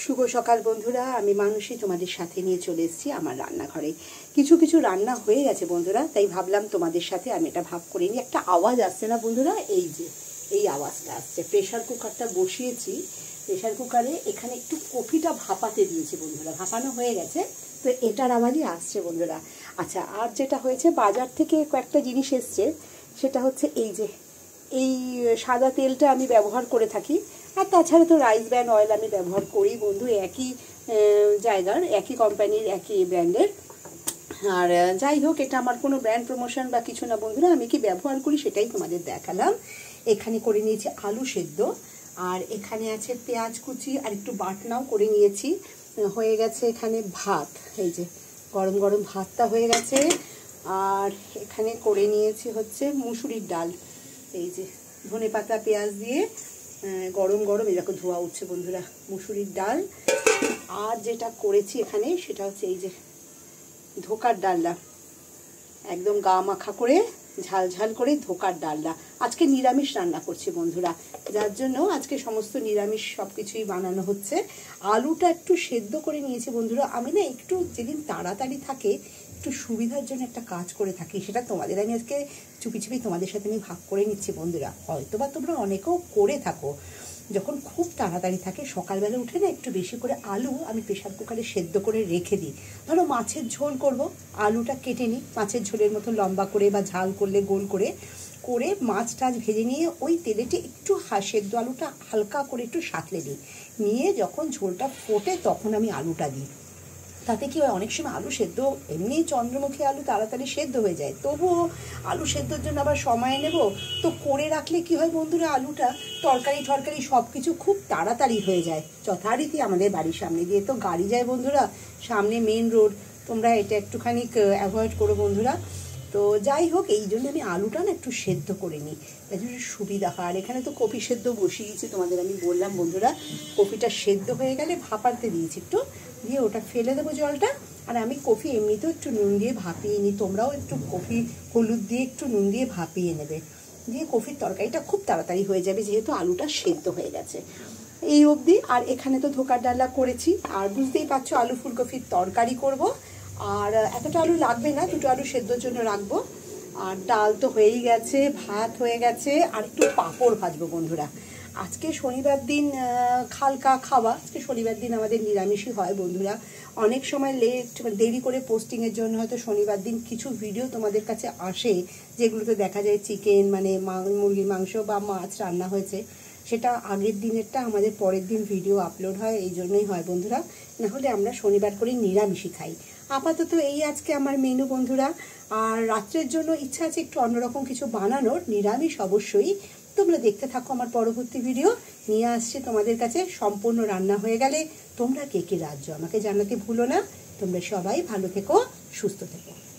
শুভ সকাল বন্ধুরা, আমি মানুষী তোমাদের সাথে নিয়ে চলে এসেছি আমার রান্নাঘরে। কিছু কিছু রান্না হয়ে গেছে বন্ধুরা, তাই ভাবলাম তোমাদের সাথে আমি এটা ভাগ করে নিই। একটা আওয়াজ আসছে না বন্ধুরা? এই যে এই আওয়াজটা আসছে। প্রেশার কুকারটা বসিয়েছি, প্রেশার কুকারে এখানে একটু কফিটা ভাপাতে দিয়েছি বন্ধুরা, ভাপানো হয়ে গেছে, তো এটার আওয়াজই আসছে বন্ধুরা। আচ্ছা, আর যেটা হয়েছে, বাজার থেকে কয়েকটা জিনিস এসছে, সেটা হচ্ছে এই যে এই সাদা তেলটা আমি ব্যবহার করে থাকি, আর তাছাড়া তো রাইস ব্র্যান্ড অয়েল আমি ব্যবহার করি বন্ধু, একই জায়গার, একই কোম্পানির, একই ব্র্যান্ডের। আর যাই হোক, এটা আমার কোনো ব্র্যান্ড প্রমোশন বা কিছু না বন্ধুরা, আমি কি ব্যবহার করি সেটাই তোমাদের দেখালাম। এখানে করে নিয়েছি আলু সেদ্ধ, আর এখানে আছে পেঁয়াজ কুচি, আর একটু বাটনাও করে নিয়েছি। হয়ে গেছে এখানে ভাত, এই যে গরম গরম ভাতটা হয়ে গেছে। আর এখানে করে নিয়েছি হচ্ছে মুসুরির ডাল, এই যে ধনেপাতা পেঁয়াজ দিয়ে গরম গরম এরকম ধোয়া উঠছে বন্ধুরা, মুসুরির ডাল। আর যেটা করেছি এখানে সেটা হচ্ছে এই যে ধোকার ডালনা, একদম গা মাখা করে ঝাল ঝাল করে ধোকার ডালনা। আজকে নিরামিষ রান্না করছি বন্ধুরা, যার জন্য আজকে সমস্ত নিরামিষ সব কিছুই বানানো হচ্ছে। আলুটা একটু সেদ্ধ করে নিয়েছি বন্ধুরা। আমি না একটু যেদিন তাড়াতাড়ি থাকে, একটু সুবিধার জন্য একটা কাজ করে থাকি, সেটা তোমাদের আমি আজকে চুপি চুপি তোমাদের সাথে আমি ভাগ করে নিচ্ছি বন্ধুরা। হয়তো বা তোমরা অনেকেও করে থাকো, যখন খুব তাড়াতাড়ি থাকে সকালবেলা উঠে না একটু বেশি করে আলু আমি প্রেশার কুকারে সেদ্ধ করে রেখে দিই। ধরো মাছের ঝোল করব, আলুটা কেটে নিই মাছের ঝোলের মতো লম্বা করে, বা ঝাল করলে গোল করে করে মাছ টাছ ভেজে নিয়ে ওই তেলেতে একটু সেদ্ধ আলুটা হালকা করে একটু সাঁতলে দিই, নিয়ে যখন ঝোলটা ফোটে তখন আমি আলুটা দিই। তাতে কি হয়, অনেক সময় আলু সেদ্ধ, এমনি চন্দ্রমুখী আলু তাড়াতাড়ি সেদ্ধ হয়ে যায়, তবুও আলু সেদ্ধর জন্য আবার সময় নেব, তো করে রাখলে কি হয় বন্ধুরা, আলুটা তরকারি সব কিছু খুব তাড়াতাড়ি হয়ে যায়। যথারীতি আমাদের বাড়ির সামনে দিয়ে তো গাড়ি যায় বন্ধুরা, সামনে মেন রোড, তোমরা এটা একটুখানি অ্যাভয়েড করো বন্ধুরা। তো যাই হোক, এই জন্য আমি আলুটা না একটু সেদ্ধ করে নিই, তাই জন্য সুবিধা হয়। আর এখানে তো কপি সেদ্ধ বসিয়েছি, তোমাদের আমি বললাম বন্ধুরা, কপিটা সেদ্ধ হয়ে গেলে ভাপাতে দিয়েছি একটু, দিয়ে ওটা ফেলে দেবো জলটা। আর আমি কফি এমনিতেও একটু নুন দিয়ে ভাপিয়ে নিই, তোমরাও একটু কফি হলুদ দিয়ে একটু নুন দিয়ে ভাপিয়ে নেবে, দিয়ে কফির তরকারিটা খুব তাড়াতাড়ি হয়ে যাবে, যেহেতু আলুটা সেদ্ধ হয়ে গেছে এই অবধি। আর এখানে তো ধোকার ডালা করেছি, আর বুঝতেই পারছো আলু ফুলকপির তরকারি করব। আর এতটা আলু লাগবে না, দুটো আলু সেদ্ধর জন্য রাখবো। আর ডাল তো হয়েই গেছে, ভাত হয়ে গেছে, আর একটু পাঁপড় ভাজবো বন্ধুরা। আজকে শনিবার দিন হালকা খাওয়া, আজকে শনিবার দিন আমাদের নিরামিষই হয় বন্ধুরা। অনেক সময় দেরি করে পোস্টিংয়ের জন্য হয়তো শনিবার দিন কিছু ভিডিও তোমাদের কাছে আসে, যেগুলোতে দেখা যায় চিকেন মানে মুরগির মাংস বা মাছ রান্না হয়েছে, সেটা আগের দিনেরটা আমাদের পরের দিন ভিডিও আপলোড হয়, এই জন্যই হয় বন্ধুরা। নাহলে আমরা শনিবার করে নিরামিষই খাই। আপাতত এই আজকে আমার মেনু বন্ধুরা। আর রাত্রের জন্য ইচ্ছা আছে একটু অন্যরকম কিছু বানানোর, নিরামিষ অবশ্যই। তোমরা দেখতে থাকো আমার পরবর্তী ভিডিও, নিয়ে আসছি তোমাদের কাছে। সম্পূর্ণ রান্না হয়ে গেলে তোমরা কে কে রাজ্য আমাকে জানাতে ভুলো না। তোমরা সবাই ভালো থেকো, সুস্থ থেকো।